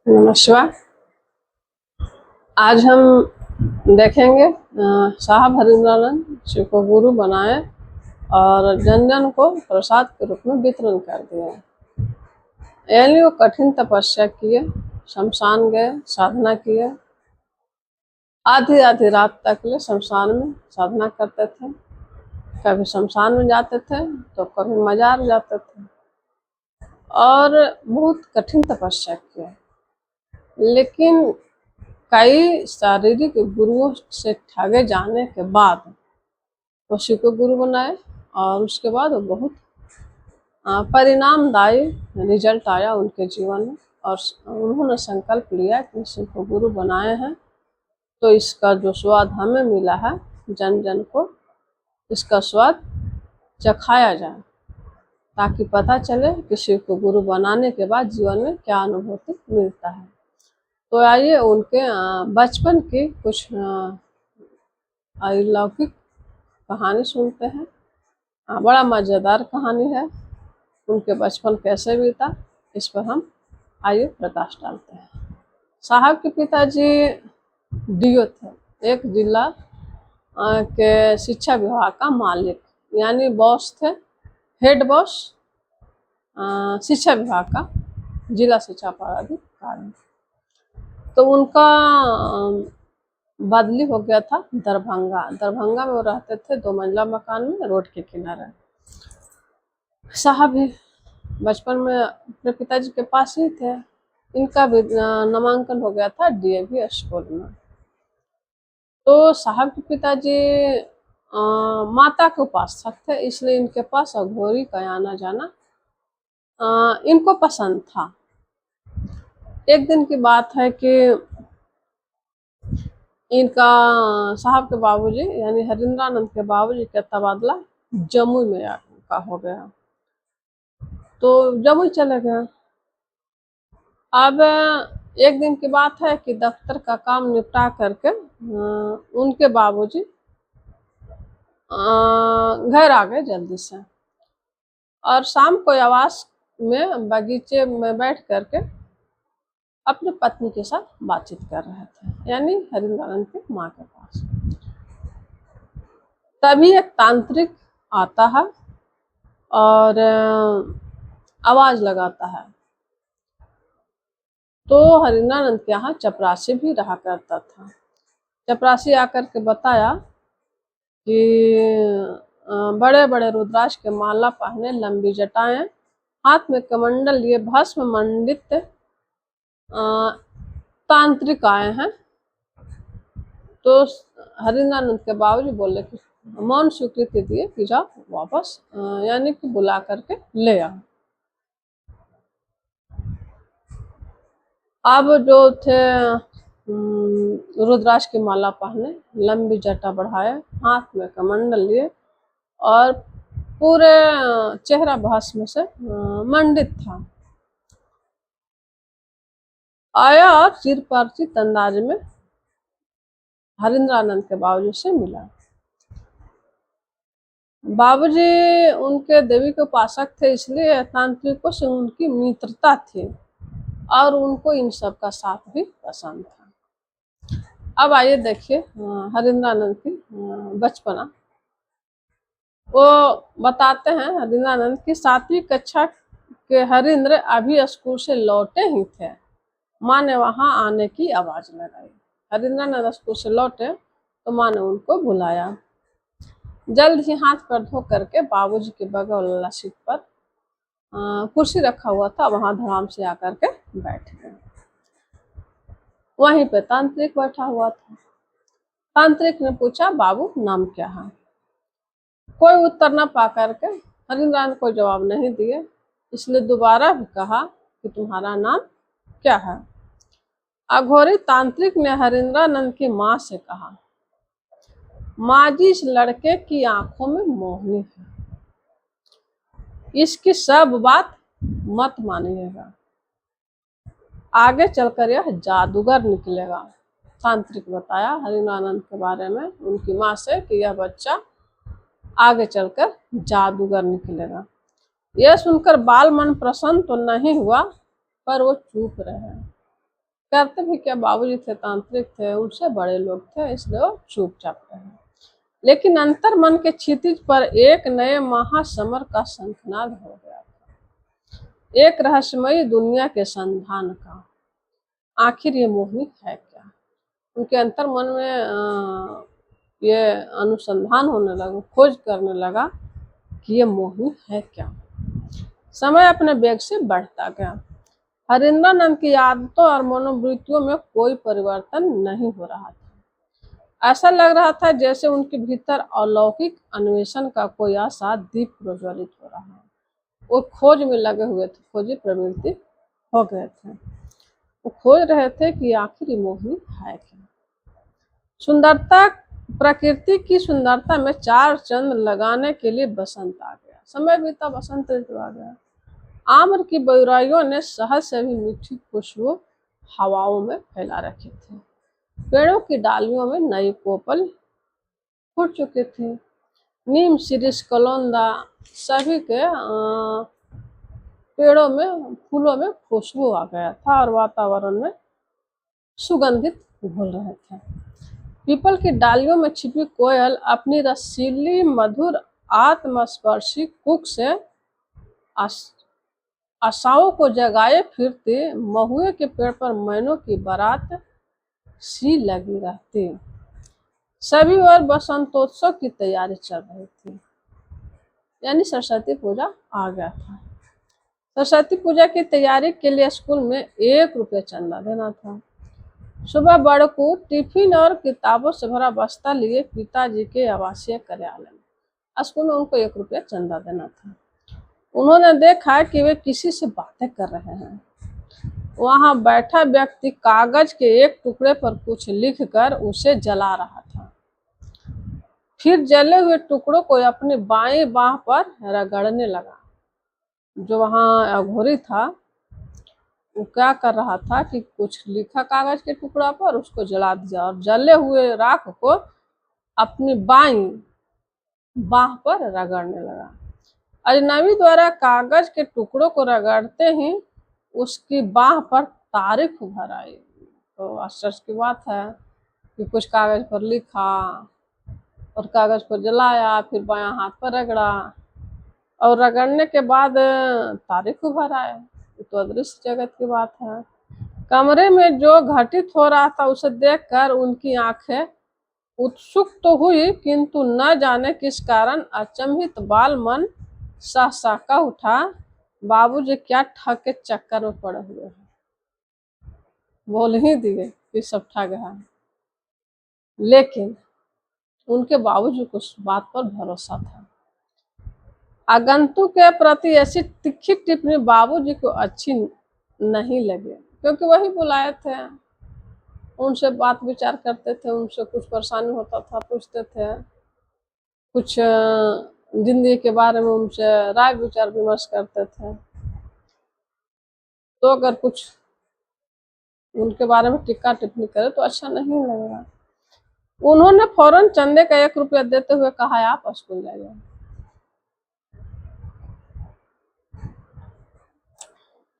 नमस्कार। आज हम देखेंगे साहब हरिंद्रानंद शिव को गुरु बनाए और जन जन को प्रसाद के रूप में वितरण कर दिया। यानी वो कठिन तपस्या किए, शमशान गए, साधना किए, आधी आधी रात तक ले शमशान में साधना करते थे। कभी शमशान में जाते थे तो कभी मजार जाते थे और बहुत कठिन तपस्या किया। लेकिन कई शारीरिक गुरुओं से ठगे जाने के बाद वो शिव को गुरु बनाए और उसके बाद वो बहुत परिणामदायी रिजल्ट आया उनके जीवन में। और उन्होंने संकल्प लिया कि शिव को गुरु बनाए हैं तो इसका जो स्वाद हमें मिला है, जन जन को इसका स्वाद चखाया जाए, ताकि पता चले कि शिव को गुरु बनाने के बाद जीवन में क्या अनुभूति मिलता है। तो आइए उनके बचपन की कुछ अलौकिक कहानी सुनते हैं। बड़ा मज़ेदार कहानी है। उनके बचपन कैसे बीता, इस पर हम आइए प्रकाश डालते हैं। साहब के पिताजी डीओ थे, एक जिला के शिक्षा विभाग का मालिक, यानी बॉस थे, हेड बॉस शिक्षा विभाग का, जिला शिक्षा पदाधिकारी। तो उनका बदली हो गया था दरभंगा में वो रहते थे 2 मंजिला मकान में, रोड के किनारे। साहब भी बचपन में अपने पिताजी के पास ही थे। इनका भी नामांकन हो गया था डीएवी स्कूल में। तो साहब के पिताजी माता के उपासक थे, इसलिए इनके पास अघोरी का आना जाना इनको पसंद था। एक दिन की बात है कि इनका साहब के बाबूजी यानी हरिंद्रानंद के बाबूजी का तबादला जम्मू में का हो गया, तो जम्मू चले गए। अब एक दिन की बात है कि दफ्तर का काम निपटा करके उनके बाबूजी घर आ गए जल्दी से, और शाम को आवास में बगीचे में बैठ करके अपनी पत्नी के साथ बातचीत कर रहे थे, यानी हरिंद्रानंद की माँ के पास। तभी एक तांत्रिक आता है और आवाज लगाता है। तो हरिंद्रानंद के यहाँ चपरासी भी रहा करता था। चपरासी आकर के बताया कि बड़े बड़े रुद्राक्ष के माला पहने, लंबी जटाएं, हाथ में कमंडल लिए भस्म मंडित तांत्रिक आए हैं। तो हरिंद्रानंद के बाबूजी बोले कि मौन स्वीकृति दिए कि जाओ वापस, यानी कि बुला करके ले आओ। अब जो थे रुद्राक्ष की माला पहने, लंबी जटा बढ़ाए, हाथ में कमंडल लिए और पूरे चेहरा भस्म से मंडित था। आया और चिर परिचित अंदाज में हरिंद्रानंद के बाबूजी से मिला। बाबूजी उनके देवी के उपासक थे, इसलिए तांत्रिकों से उनकी मित्रता थी और उनको इन सब का साथ भी पसंद था। अब आइए देखिए हरिंद्रानंद की बचपना। वो बताते हैं हरिंद्रानंद की 7वीं कक्षा के हरिंद्र अभी स्कूल से लौटे ही थे, माँ ने वहां आने की आवाज लगाई। हरिंद्रानंद स्कूल से लौटे तो माँ ने उनको बुलाया। जल्द ही हाथ पर धो करके बाबूजी के बगल वाला सीट पर कुर्सी रखा हुआ था, वहां धड़ाम से आकर के बैठ गए। वहीं पे तांत्रिक बैठा हुआ था। तांत्रिक ने पूछा, बाबू नाम क्या है? कोई उत्तर न पा करके हरिंद्रानंद को जवाब नहीं दिए, इसलिए दोबारा भी कहा कि तुम्हारा नाम क्या है? अघोरी तांत्रिक ने हरिंद्रानंद की माँ से कहा, माँ जी, इस लड़के की आंखों में मोहनी है, इसकी सब बात मत मानिएगा, आगे चलकर यह जादूगर निकलेगा। तांत्रिक बताया हरिंद्रानंद के बारे में उनकी माँ से कि यह बच्चा आगे चलकर जादूगर निकलेगा। यह सुनकर बाल मन प्रसन्न तो नहीं हुआ, पर वो चुप रहे। करते भी क्या, बाबूजी थे तांत्रिक थे, उनसे बड़े लोग थे, इसलिए वो चुपचाप रहे। लेकिन अंतर मन के क्षितिज पर एक नए महासमर का शंखनाद हो गया, एक रहस्यमयी दुनिया के संधान का। आखिर ये मोहिनी है क्या? उनके अंतर मन में ये अनुसंधान होने लगा, खोज करने लगा कि ये मोहिनी है क्या। समय अपने वेग से बढ़ता गया। हरिंद्रानंद की आदतों और मनोवृत्तियों में कोई परिवर्तन नहीं हो रहा था। ऐसा लग रहा था जैसे उनके भीतर अलौकिक अन्वेषण का कोई आशा दीप प्रज्वलित हो रहा है। वो खोज में लगे हुए थे, खोजी प्रवृत्ति हो गए थे। वो खोज रहे थे कि आखिर मोहिनी है क्या। सुंदरता, प्रकृति की सुंदरता में चार चंद लगाने के लिए बसंत आ गया। समय बीता, बसंत ऋतु आ गया। आम्र की बउराइयों ने शहद से भी मीठी खुशबू हवाओं में फैला रखी थी। पेड़ों की डालियों में नई कोपल फूट चुके थे। नीम, शीरीष, कलौंदा सभी के पेड़ों में, फूलों में खुशबू आ गया था और वातावरण में सुगंधित घुल रहे थे। पीपल की डालियों में छिपी कोयल अपनी रसीली मधुर आत्मस्पर्शी कुक से आशाओं को जगाए फिरती महुए के पेड़ पर मैनों की बारात सी लगी रहती। सभी ओर बसंतोत्सव की तैयारी चल रही थी, यानी सरस्वती पूजा आ गया था। सरस्वती पूजा की तैयारी के लिए स्कूल में 1 रुपया चंदा देना था। सुबह बड़कू टिफिन और किताबों से भरा बस्ता लिए पिताजी के आवासीय कार्यालय में। स्कूल में उनको 1 रुपया चंदा देना था। उन्होंने देखा कि वे किसी से बातें कर रहे हैं। वहां बैठा व्यक्ति कागज के एक टुकड़े पर कुछ लिखकर उसे जला रहा था। फिर जले हुए टुकड़ों को अपनी बाएं बाह पर रगड़ने लगा। जो वहां अघोरी था वो क्या कर रहा था कि कुछ लिखा कागज के टुकड़ा पर, उसको जला दिया और जले हुए राख को अपनी बाईं बाह पर रगड़ने लगा। अजनबी द्वारा कागज के टुकड़ों को रगड़ते ही उसकी बाह पर तारीफ भर आई। तो आश्चर्य की बात है कि कुछ कागज पर लिखा और कागज पर जलाया, फिर बायां हाथ पर रगड़ा और रगड़ने के बाद तारीफ भर आए। तो अदृश्य जगत की बात है। कमरे में जो घटित हो रहा था उसे देखकर उनकी आंखें उत्सुक तो हुई, किंतु न जाने किस कारण अचंभित बाल मन सहसा उठा। बाबूजी क्या ठग के चक्कर में पड़े हुए हैं। बोल ही दिए कि सब ठग है, लेकिन उनके बाबूजी को उस बात पर भरोसा था। आगंतुक के प्रति ऐसी तीखी टिप्पणी बाबूजी को अच्छी नहीं लगी, क्योंकि वही बुलाए थे, उनसे बात विचार करते थे, उनसे कुछ परेशानी होता था पूछते थे, कुछ जिंदगी के बारे में उनसे राय विचार विमर्श करते थे। तो अगर कुछ उनके बारे में टिक्का टिप्पणी करे तो अच्छा नहीं लगेगा। उन्होंने फौरन चंदे का 1 रुपया देते हुए कहा, आप स्कूल जाइए।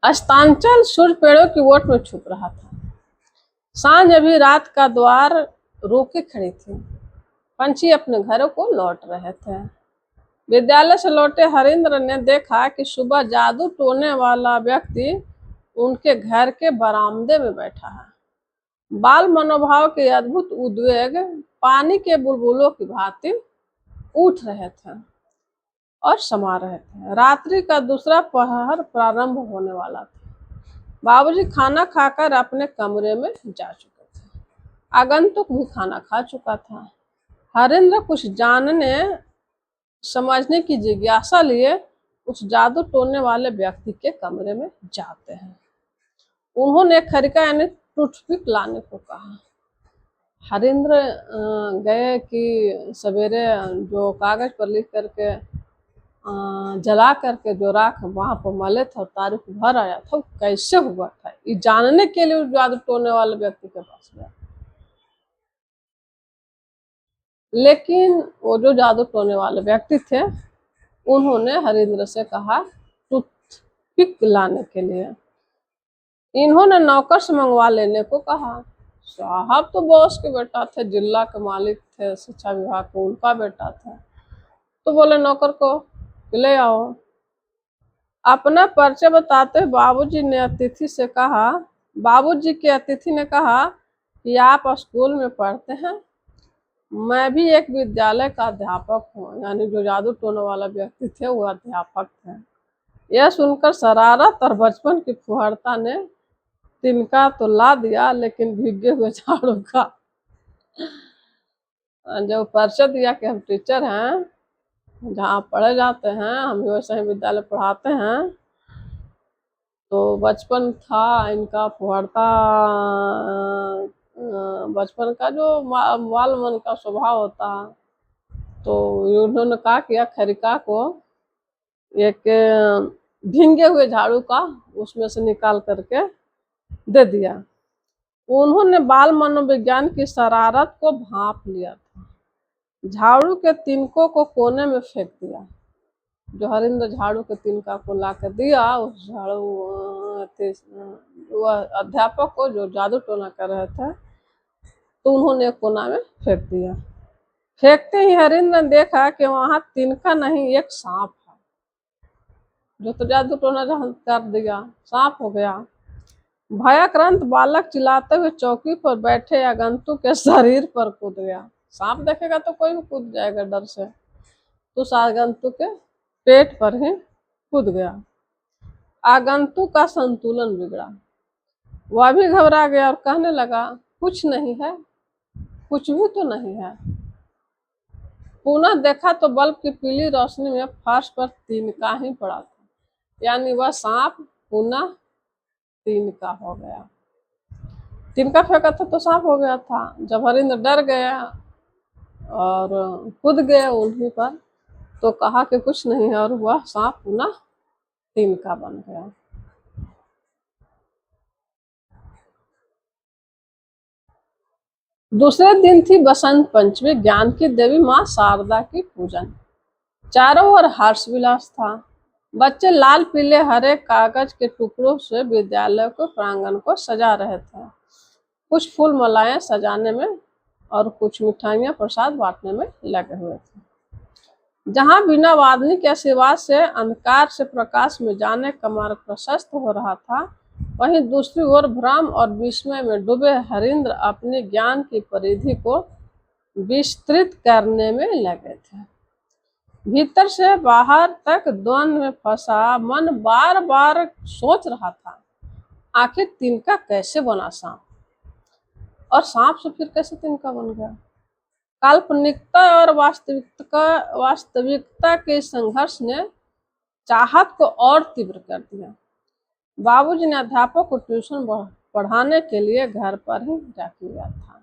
अस्तांचल सूर्य पेड़ों की ओट में छुप रहा था। सांझ अभी रात का द्वार रोके खड़ी थी। पंछी अपने घरों को लौट रहे थे। विद्यालय से लौटे हरिंद्र ने देखा कि सुबह जादू टोने वाला व्यक्ति उनके घर के बरामदे में बैठा है। बाल मनोभाव के अद्भुत उद्वेग पानी के बुलबुलों की भांति उठ रहे थे और समा रहे थे। रात्रि का दूसरा पहर प्रारंभ होने वाला था। बाबूजी खाना खाकर अपने कमरे में जा चुके थे। आगंतुक भी खाना खा चुका था। हरिंद्र कुछ जानने समझने की जिज्ञासा लिए उस जादू टोलने वाले व्यक्ति के कमरे में जाते हैं। उन्होंने खरिका यानी टूथपिक लाने को कहा। हरिंद्र गए कि सवेरे जो कागज पर लिख करके जला करके जो राख वहां पर मले था, तारीख भर आया था, कैसे हुआ था ये जानने के लिए उस जादू टोलने वाले व्यक्ति के पास गया। लेकिन वो जो जादू टोलने वाले व्यक्ति थे उन्होंने हरिंद्र से कहा टूथपिक लाने के लिए। इन्होंने नौकर से मंगवा लेने को कहा। साहब तो बॉस के बेटा थे, जिला के मालिक थे, शिक्षा विभाग को उनका बेटा था। तो बोले नौकर को कि ले आओ। अपना परिचय बताते हुए बाबूजी के अतिथि ने कहा कि आप स्कूल में पढ़ते हैं, मैं भी एक विद्यालय का अध्यापक हूँ। यानी जो जादू टोने वाला व्यक्ति थे वो अध्यापक थे। यह सुनकर शरारत और बचपन की फुहरता ने तिनका तो ला दिया, लेकिन भीगे हुए झाड़ू का जो परिचय दिया कि हम टीचर हैं, जहाँ पढ़े जाते हैं, हम भी वैसे ही विद्यालय पढ़ाते हैं। तो बचपन था इनका फुहरता, बचपन का जो बाल मन का स्वभाव होता। तो उन्होंने कहा कि यह खरिका को एक भींगे हुए झाड़ू का उसमें से निकाल करके दे दिया। उन्होंने बाल मनोविज्ञान की शरारत को भांप लिया था। झाड़ू के तिनकों को कोने में फेंक दिया। जो हरिंद्र झाड़ू के तिनका को ला कर दिया उस झाड़ू वह अध्यापक को जो जादू टोना कर रहे थे, तो उन्होंने एक कोना में फेंक दिया। फेंकते ही हरिंद्र ने देखा कि वहां तिनका नहीं, एक सांप है। जो तो जादू टोना कर दिया, सांप हो गया। भयाक्रांत बालक चिल्लाते हुए चौकी पर बैठे आगंतुक के शरीर पर कूद गया। सांप देखेगा तो कोई भी कूद जाएगा डर से, तो उस आगंतुक के पेट पर ही कूद गया। आगंतुक का संतुलन बिगड़ा, वह भी घबरा गया और कहने लगा, कुछ नहीं है, कुछ भी तो नहीं है। पुनः देखा तो बल्ब की पीली रोशनी में फर्श पर तिनका ही पड़ा था। यानी वह सांप पुनः तिनका हो गया। तिनका फेंका था तो सांप हो गया था। जब हरिंद्र डर गया और कूद गए उन्हीं पर, तो कहा कि कुछ नहीं है, और वह सांप पुनः तिनका बन गया। दूसरे दिन थी बसंत पंचमी, ज्ञान की देवी माँ शारदा की पूजन। चारों ओर हर्ष विलास था। बच्चे लाल पीले हरे कागज के टुकड़ों से विद्यालय को प्रांगण को सजा रहे थे। कुछ फूल मालाएं सजाने में और कुछ मिठाइयां प्रसाद बांटने में लगे हुए थे। जहां बिना वादनी के आशीर्वाद से अंधकार से प्रकाश में जाने का मार्ग प्रशस्त हो रहा था, वहीं दूसरी ओर भ्रम और विस्मय में डूबे हरिंद्र अपने ज्ञान की परिधि को विस्तृत करने में लगे थे। भीतर से बाहर तक द्वंद्व में फंसा मन बार बार सोच रहा था, आखिर तिनका कैसे बना सांप, और सांप से फिर कैसे तिनका बन गया। काल्पनिकता और वास्तविकता के संघर्ष ने चाहत को और तीव्र कर दिया। बाबूजी ने अध्यापक को ट्यूशन पढ़ाने के लिए घर पर ही रख लिया था।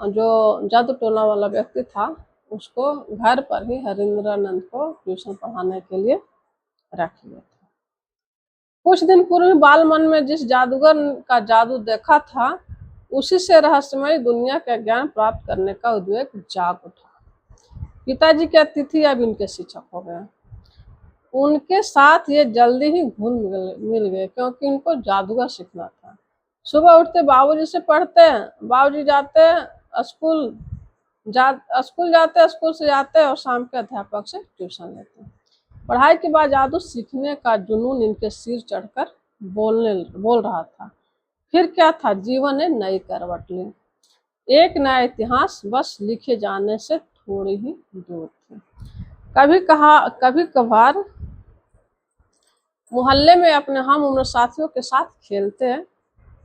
जो जादू टोना वाला व्यक्ति था उसको घर पर ही हरिंद्रानंद को ट्यूशन पढ़ाने के लिए रख लिया था। कुछ दिन पूर्व बाल मन में जिस जादूगर का जादू देखा था, उसी से रहस्यमय दुनिया का ज्ञान प्राप्त करने का उद्वेग जाग उठा। पिताजी के अतिथि अब इनके शिक्षक हो गए। उनके साथ ये जल्दी ही घुल मिल गए, क्योंकि इनको जादूगर सीखना था। सुबह उठते बाबूजी से पढ़ते, बाबूजी जाते स्कूल जाते, स्कूल से जाते और शाम के अध्यापक से ट्यूशन लेते। पढ़ाई के बाद जादू सीखने का जुनून इनके सिर चढ़कर बोल रहा था। फिर क्या था, जीवन ने नई करवट ली। एक नया इतिहास बस लिखे जाने से थोड़ी ही दूर थी। कभी कभार मोहल्ले में अपने हम उम्र साथियों के साथ खेलते हैं।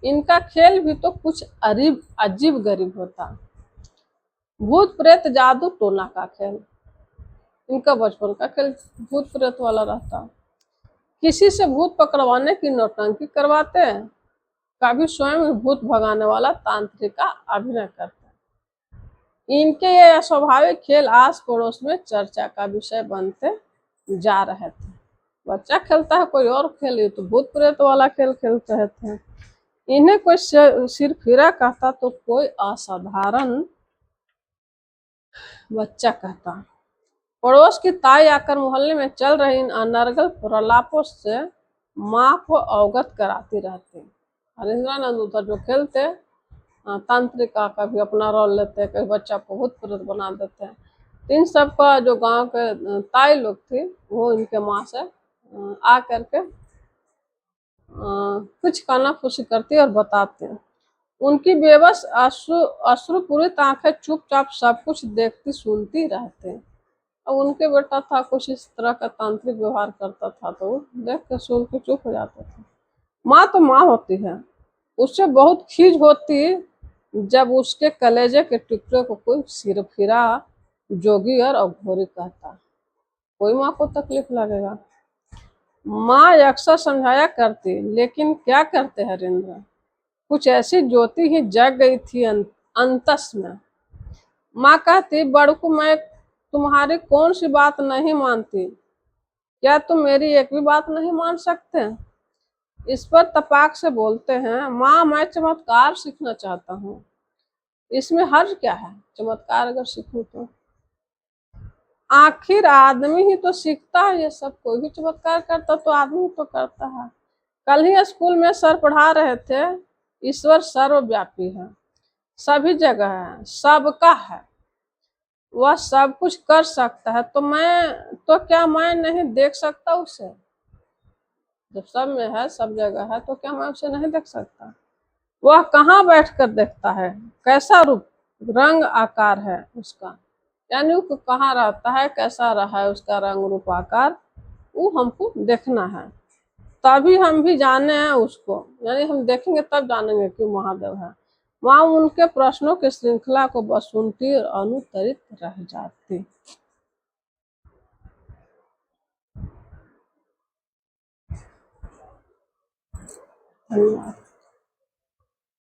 इनका खेल भी तो कुछ अजीब गरीब होता। भूत प्रेत जादू टोना का खेल, इनका बचपन का खेल भूत प्रेत वाला रहता। किसी से भूत पकड़वाने की नौटंकी करवाते हैं, कभी स्वयं भूत भगाने वाला तांत्रिक का अभिनय करते हैं। इनके ये अस्वाभाविक खेल आस पड़ोस में चर्चा का विषय बनते जा रहे थे। बच्चा खेलता है कोई और खेल, तो भूत प्रेत वाला खेल खेलते रहते हैं। इन्हें कोई सिरफिरा कहता तो कोई असाधारण बच्चा कहता। पड़ोस की ताई आकर मोहल्ले में चल रही इन अनर्गल प्रलापों से माँ को अवगत कराती रहती। हरिंद्रानंद उधर जो खेलते तांत्रिका का भी अपना रोल लेते, कई बच्चा को भूत प्रेत बना देते हैं। इन सब का जो गांव के ताई लोग थी वो इनके माँ से आ करके कुछ काना फूसी करती और बताते हैं। उनकी बेबस अश्रुपूरित आंखें चुपचाप सब कुछ देखती सुनती रहते। अब उनके बेटा था कुछ इस तरह का तांत्रिक व्यवहार करता था तो वो देख के सुन के चुप हो जाते थे। माँ तो माँ होती है, उससे बहुत खीज होती जब उसके कलेजे के टुकड़े को कोई सिरफिरा जोगी और अघोरी कहता। कोई माँ को तकलीफ लगेगा। माँ अक्सर समझाया करती, लेकिन क्या करते हरिंद्र, कुछ ऐसी ज्योति ही जग गई थी अंतस में। माँ कहती, बड़कू मैं तुम्हारी कौन सी बात नहीं मानती, क्या तुम मेरी एक भी बात नहीं मान सकते? इस पर तपाक से बोलते हैं, माँ मैं चमत्कार सीखना चाहता हूँ, इसमें हर्ज क्या है? चमत्कार अगर सीखूं तो आखिर आदमी ही तो सीखता है ये सब, कोई भी चमत्कार करता तो आदमी तो करता है। कल ही स्कूल में सर पढ़ा रहे थे, ईश्वर सर्वव्यापी है, सभी जगह है, सबका है, वह सब कुछ कर सकता है, तो क्या मैं नहीं देख सकता उसे? जब सब में है, सब जगह है, तो क्या मैं उसे नहीं देख सकता? वह कहाँ बैठकर देखता है, कैसा रूप रंग आकार है उसका, यानी वो कहाँ रहता है, कैसा रहा है उसका रंग रूप आकार, वो हमको देखना है, तभी हम भी जाने हैं उसको, यानी हम देखेंगे तब जानेंगे कि महादेव है। वहां उनके प्रश्नों की श्रृंखला को बस सुनती और अनुत्तरित रह जाती। धन्यवाद।